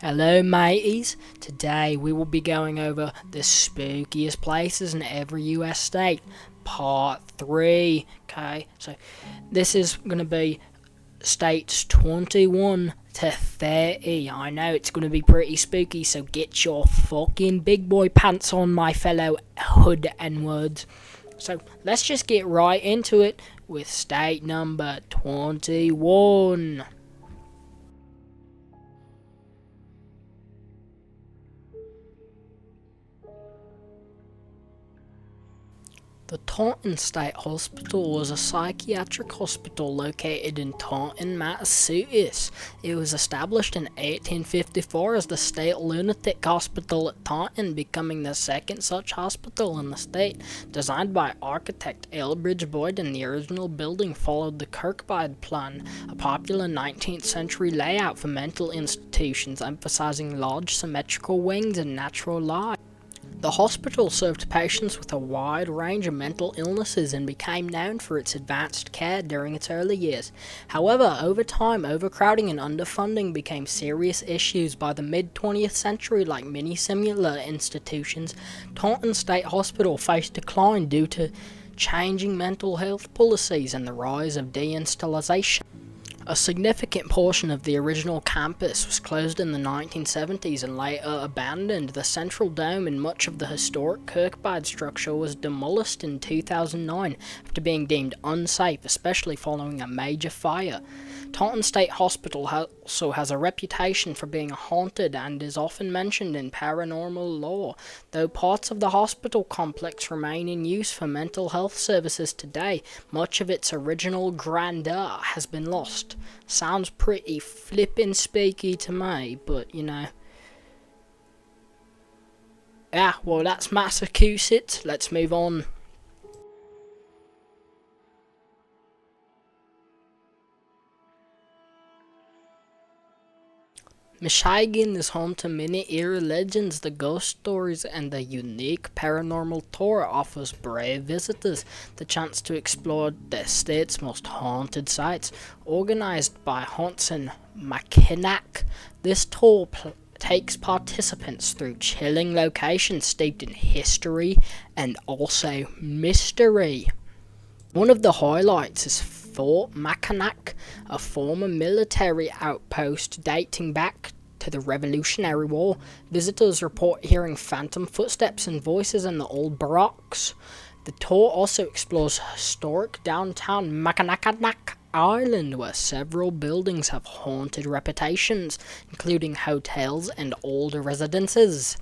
Hello mateys, today we will be going over the spookiest places in every US state, part 3, okay, so this is going to be states 21 to 30, I know it's going to be pretty spooky, so get your fucking big boy pants on, my fellow hood N-words. So let's just get right into it with state number 21. The Taunton State Hospital was a psychiatric hospital located in Taunton, Massachusetts. It was established in 1854 as the State Lunatic Hospital at Taunton, becoming the second such hospital in the state. Designed by architect Elbridge Boyd, and the original building followed the Kirkbride Plan, a popular 19th century layout for mental institutions emphasizing large symmetrical wings and natural light. The hospital served patients with a wide range of mental illnesses and became known for its advanced care during its early years. However, over time, overcrowding and underfunding became serious issues. By the mid-20th century, like many similar institutions, Taunton State Hospital faced decline due to changing mental health policies and the rise of deinstitutionalization. A significant portion of the original campus was closed in the 1970s and later abandoned. The central dome and much of the historic Kirkbride structure was demolished in 2009 after being deemed unsafe, especially following a major fire. Taunton State Hospital also has a reputation for being haunted and is often mentioned in paranormal lore. Though parts of the hospital complex remain in use for mental health services today, much of its original grandeur has been lost. Sounds pretty flippin' spooky to me, but you know. Yeah, well, that's Massachusetts. Let's move on. Michigan is home to many eerie legends, the ghost stories, and the unique paranormal tour offers brave visitors the chance to explore the state's most haunted sites. Organized by Hanson Mackinac, this tour takes participants through chilling locations steeped in history and also mystery. One of the highlights is Fort Mackinac, a former military outpost dating back to the Revolutionary War. Visitors report hearing phantom footsteps and voices in the old barracks. The tour also explores historic downtown Mackinac Island, where several buildings have haunted reputations, including hotels and older residences.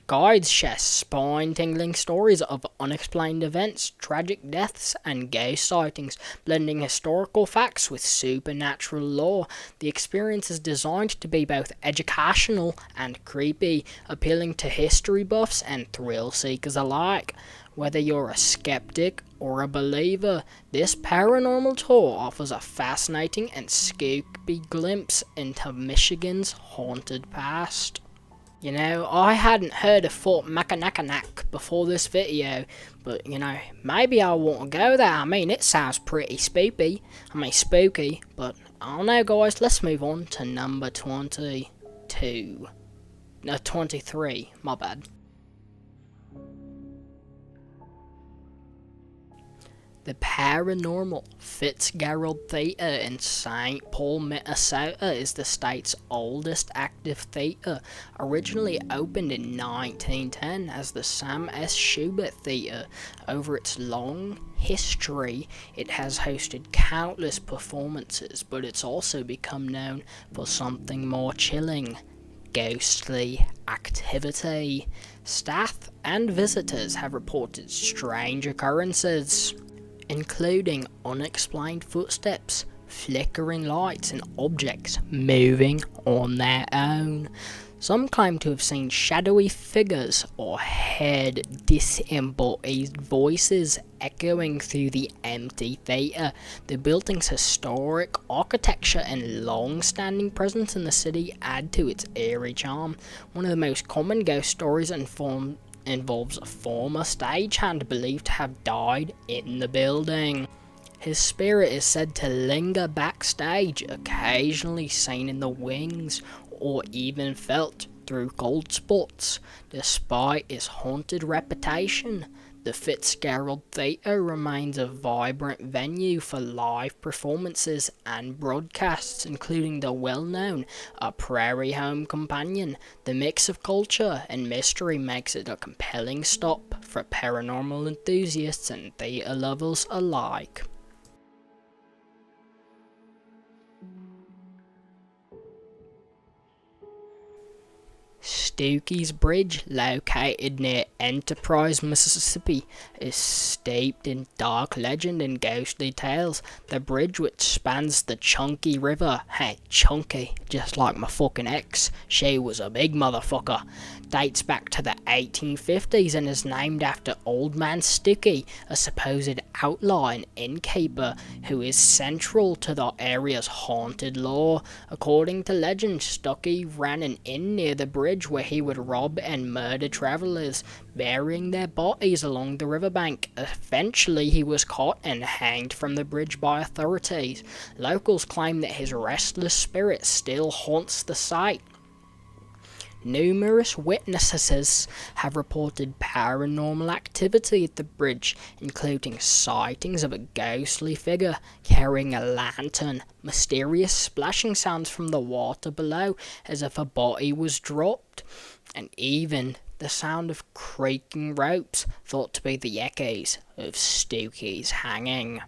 Guides share spine-tingling stories of unexplained events, tragic deaths, and ghost sightings, blending historical facts with supernatural lore. The experience is designed to be both educational and creepy, appealing to history buffs and thrill seekers alike. Whether you're a skeptic or a believer, this paranormal tour offers a fascinating and spooky glimpse into Michigan's haunted past. You know, I hadn't heard of Fort Mackinac before this video, but, you know, maybe I want to go there. I mean, it sounds pretty spooky, but I don't know, guys. Let's move on to number 22. No, 23, my bad. The Paranormal Fitzgerald Theatre in St. Paul, Minnesota is the state's oldest active theatre. Originally opened in 1910 as the Sam S. Schubert Theatre, over its long history, it has hosted countless performances, but it's also become known for something more chilling: ghostly activity. Staff and visitors have reported strange occurrences, including unexplained footsteps, flickering lights, and objects moving on their own. Some claim to have seen shadowy figures or heard disembodied voices echoing through the empty theatre. The building's historic architecture and long-standing presence in the city add to its eerie charm. One of the most common ghost stories involves a former stagehand believed to have died in the building. His spirit is said to linger backstage, occasionally seen in the wings or even felt through cold spots. Despite its haunted reputation, the Fitzgerald Theatre remains a vibrant venue for live performances and broadcasts, including the well-known A Prairie Home Companion. The mix of culture and mystery makes it a compelling stop for paranormal enthusiasts and theatre lovers alike. Stookiest Bridge, located near Enterprise, Mississippi, is steeped in dark legend and ghostly tales. The bridge, which spans the Chunky River, hey, chunky, just like my fucking ex, she was a big motherfucker, dates back to the 1850s and is named after Old Man Stooky, a supposed outlaw and innkeeper who is central to the area's haunted lore. According to legend, Stooky ran an inn near the bridge where he would rob and murder travelers, burying their bodies along the riverbank. Eventually, he was caught and hanged from the bridge by authorities. Locals claim that his restless spirit still haunts the site. Numerous witnesses have reported paranormal activity at the bridge, including sightings of a ghostly figure carrying a lantern, mysterious splashing sounds from the water below as if a body was dropped, and even the sound of creaking ropes thought to be the echoes of Stooky's hanging.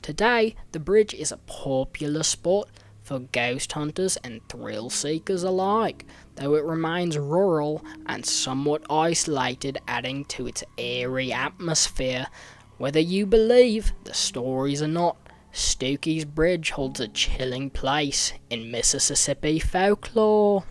Today, the bridge is a popular spot for ghost hunters and thrill seekers alike, though it remains rural and somewhat isolated, adding to its eerie atmosphere. Whether you believe the stories or not, Stookiest Bridge holds a chilling place in Mississippi folklore.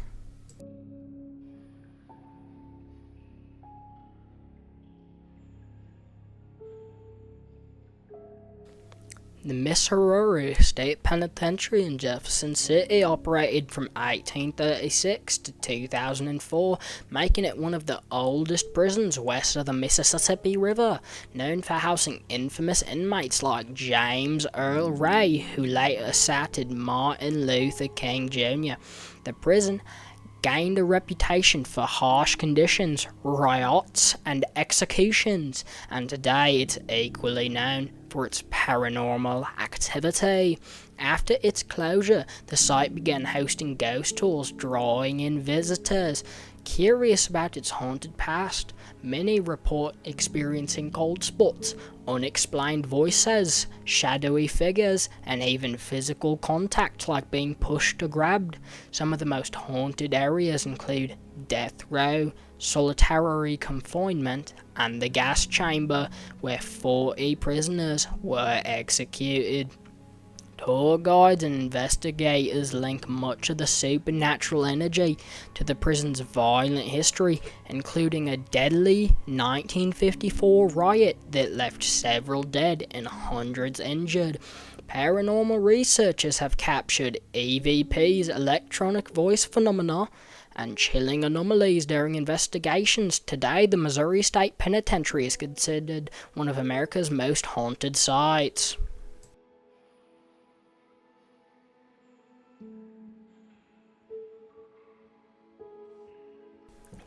The Missouri State Penitentiary in Jefferson City operated from 1836 to 2004, making it one of the oldest prisons west of the Mississippi River, known for housing infamous inmates like James Earl Ray, who later assaulted Martin Luther King Jr. The prison gained a reputation for harsh conditions, riots, and executions, and today it's equally known for its paranormal activity. After its closure, the site began hosting ghost tours, drawing in visitors curious about its haunted past. Many report experiencing cold spots, unexplained voices, shadowy figures, and even physical contact like being pushed or grabbed. Some of the most haunted areas include death row, solitary confinement, and the gas chamber, where 40 prisoners were executed. Tour guides and investigators link much of the supernatural energy to the prison's violent history, including a deadly 1954 riot that left several dead and hundreds injured. Paranormal researchers have captured EVP's electronic voice phenomena and chilling anomalies during investigations. Today, the Missouri State Penitentiary is considered one of America's most haunted sites.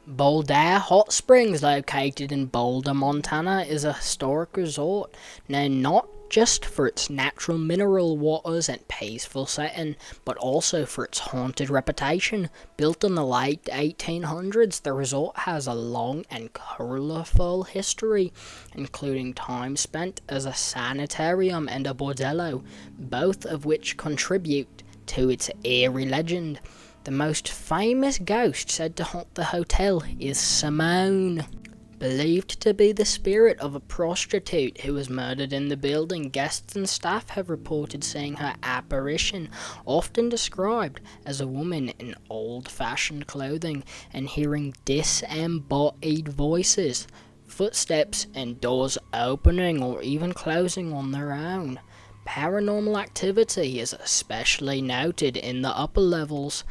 Boulder Hot Springs, located in Boulder, Montana, is a historic resort known not just for its natural mineral waters and peaceful setting, but also for its haunted reputation. Built in the late 1800s, the resort has a long and colourful history, including time spent as a sanitarium and a bordello, both of which contribute to its eerie legend. The most famous ghost said to haunt the hotel is Simone. Believed to be the spirit of a prostitute who was murdered in the building, guests and staff have reported seeing her apparition, often described as a woman in old-fashioned clothing, and hearing disembodied voices, footsteps, and doors opening or even closing on their own. Paranormal activity is especially noted in the upper levels.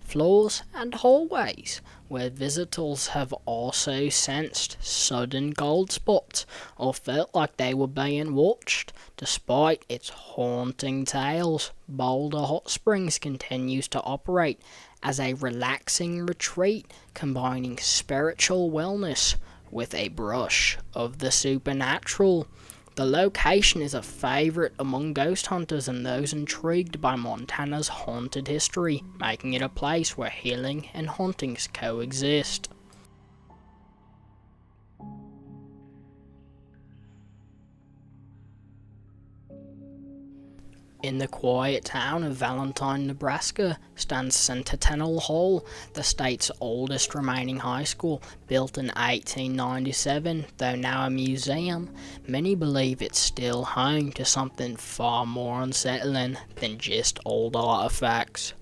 floors, and hallways, where visitors have also sensed sudden cold spots or felt like they were being watched. Despite its haunting tales, Boulder Hot Springs continues to operate as a relaxing retreat combining spiritual wellness with a brush of the supernatural. The location is a favourite among ghost hunters and those intrigued by Montana's haunted history, making it a place where healing and hauntings coexist. In the quiet town of Valentine, Nebraska, stands Centennial Hall, the state's oldest remaining high school. Built in 1897, though now a museum, many believe it's still home to something far more unsettling than just old artifacts.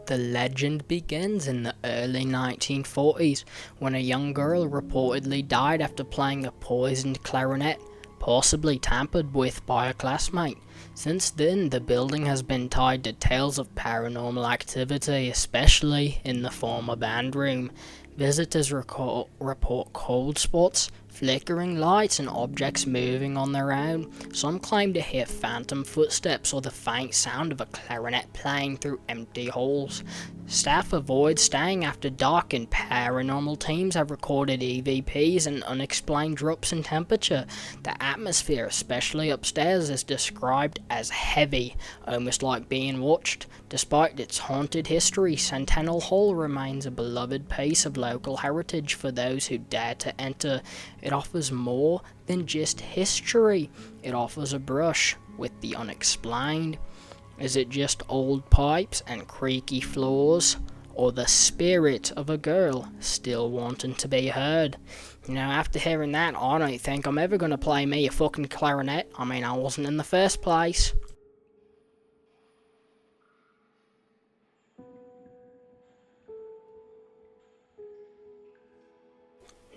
The legend begins in the early 1940s, when a young girl reportedly died after playing a poisoned clarinet, possibly tampered with by a classmate. Since then, the building has been tied to tales of paranormal activity, especially in the former band room. Visitors report cold spots, flickering lights, and objects moving on their own. Some claim to hear phantom footsteps or the faint sound of a clarinet playing through empty halls. Staff avoid staying after dark, and paranormal teams have recorded EVPs and unexplained drops in temperature. The atmosphere, especially upstairs, is described as heavy, almost like being watched. Despite its haunted history, Centennial Hall remains a beloved piece of local heritage for those who dare to enter. It offers more than just history. It offers a brush with the unexplained. Is it just old pipes and creaky floors, or the spirit of a girl still wanting to be heard? After hearing that, I don't think I'm ever going to play me a fucking clarinet. I mean, I wasn't in the first place.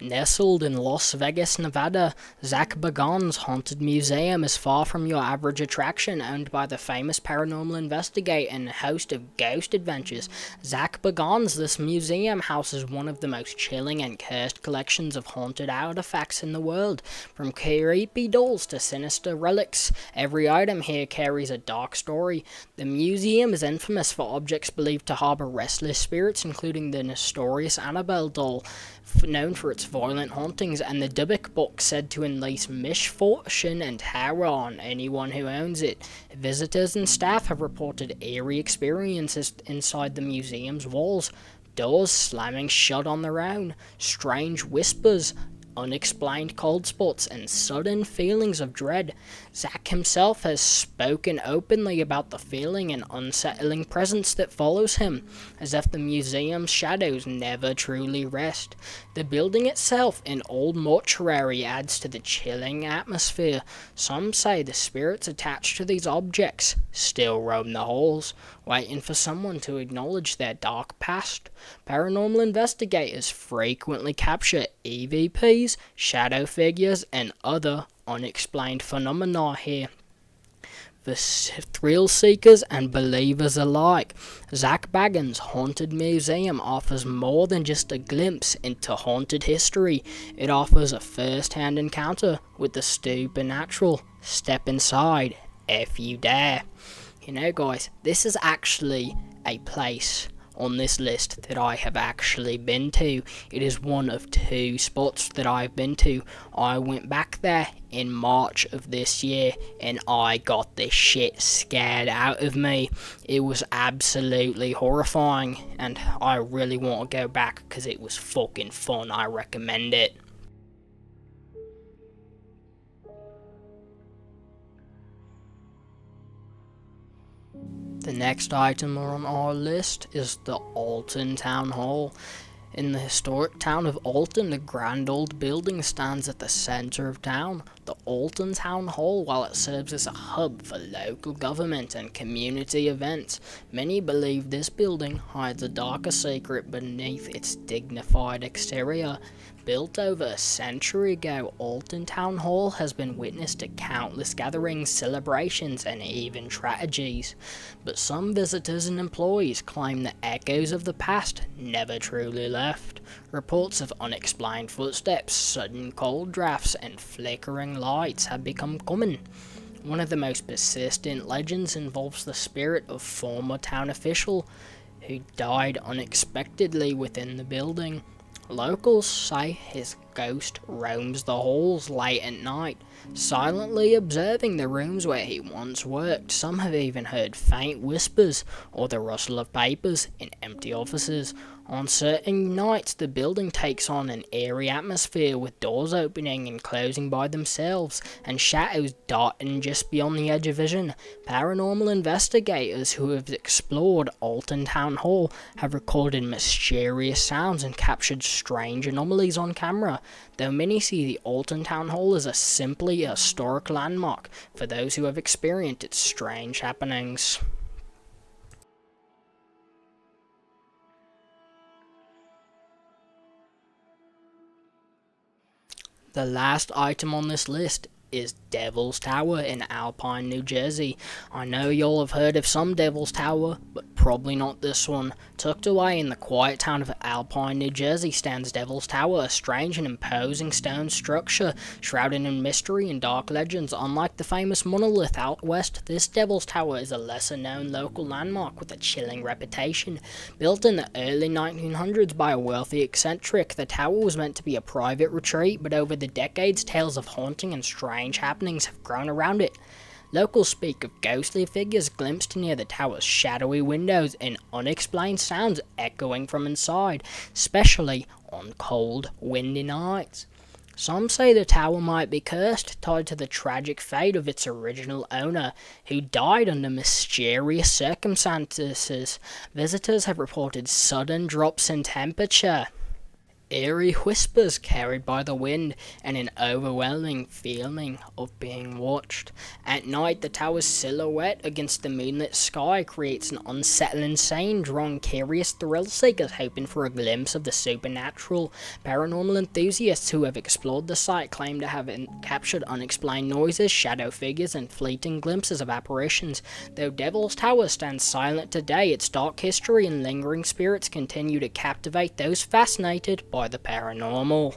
Nestled in Las Vegas, Nevada, Zach Bagan's Haunted Museum is far from your average attraction. Owned by the famous paranormal investigator and host of Ghost Adventures, Zach Bagan's, this museum houses one of the most chilling and cursed collections of haunted artifacts in the world. From creepy dolls to sinister relics, every item here carries a dark story. The museum is infamous for objects believed to harbour restless spirits, including the notorious Annabelle doll, known for its violent hauntings, and the Dybbuk book, said to unleash misfortune and terror on anyone who owns it. Visitors and staff have reported eerie experiences inside the museum's walls, doors slamming shut on their own, strange whispers, unexplained cold spots, and sudden feelings of dread. Zach himself has spoken openly about the feeling and unsettling presence that follows him, as if the museum's shadows never truly rest. The building itself, an old mortuary, adds to the chilling atmosphere. Some say the spirits attached to these objects still roam the halls, waiting for someone to acknowledge their dark past. Paranormal investigators frequently capture EVPs, shadow figures, and other unexplained phenomena here. For thrill seekers and believers alike, Zach Bagan's Haunted Museum offers more than just a glimpse into haunted history. It offers a first-hand encounter with the supernatural. Step inside if you dare. Guys, this is actually a place on this list that I have actually been to. It is one of two spots that I've been to. I went back there in March of this year and I got this shit scared out of me. It was absolutely horrifying and I really want to go back because it was fucking fun. I recommend it. The next item on our list is the Alton Town Hall. In the historic town of Alton, the grand old building stands at the centre of town. The Alton Town Hall, while it serves as a hub for local government and community events, many believe this building hides a darker secret beneath its dignified exterior. Built over a century ago, Alton Town Hall has been witness to countless gatherings, celebrations, and even tragedies. But some visitors and employees claim the echoes of the past never truly left. Reports of unexplained footsteps, sudden cold drafts, and flickering lights have become common. One of the most persistent legends involves the spirit of former town official who died unexpectedly within the building. Locals say his ghost roams the halls late at night, silently observing the rooms where he once worked. Some have even heard faint whispers or the rustle of papers in empty offices. On certain nights, the building takes on an eerie atmosphere with doors opening and closing by themselves and shadows darting just beyond the edge of vision. Paranormal investigators who have explored Alton Town Hall have recorded mysterious sounds and captured strange anomalies on camera, though many see the Alton Town Hall as a simply historic landmark for those who have experienced its strange happenings. The last item on this list is Devil's Tower in Alpine, New Jersey. I know y'all have heard of some Devil's Tower, but probably not this one. Tucked away in the quiet town of Alpine, New Jersey stands Devil's Tower, a strange and imposing stone structure shrouded in mystery and dark legends. Unlike the famous monolith out west, this Devil's Tower is a lesser-known local landmark with a chilling reputation. Built in the early 1900s by a wealthy eccentric, the tower was meant to be a private retreat, but over the decades, tales of haunting and strange happenings have grown around it. Locals speak of ghostly figures glimpsed near the tower's shadowy windows and unexplained sounds echoing from inside, especially on cold, windy nights. Some say the tower might be cursed, tied to the tragic fate of its original owner, who died under mysterious circumstances. Visitors have reported sudden drops in temperature, eerie whispers carried by the wind, and an overwhelming feeling of being watched. At night, the tower's silhouette against the moonlit sky creates an unsettling scene, drawing curious thrill seekers hoping for a glimpse of the supernatural. Paranormal enthusiasts who have explored the site claim to have captured unexplained noises, shadow figures, and fleeting glimpses of apparitions. Though Devil's Tower stands silent today, its dark history and lingering spirits continue to captivate those fascinated by the paranormal.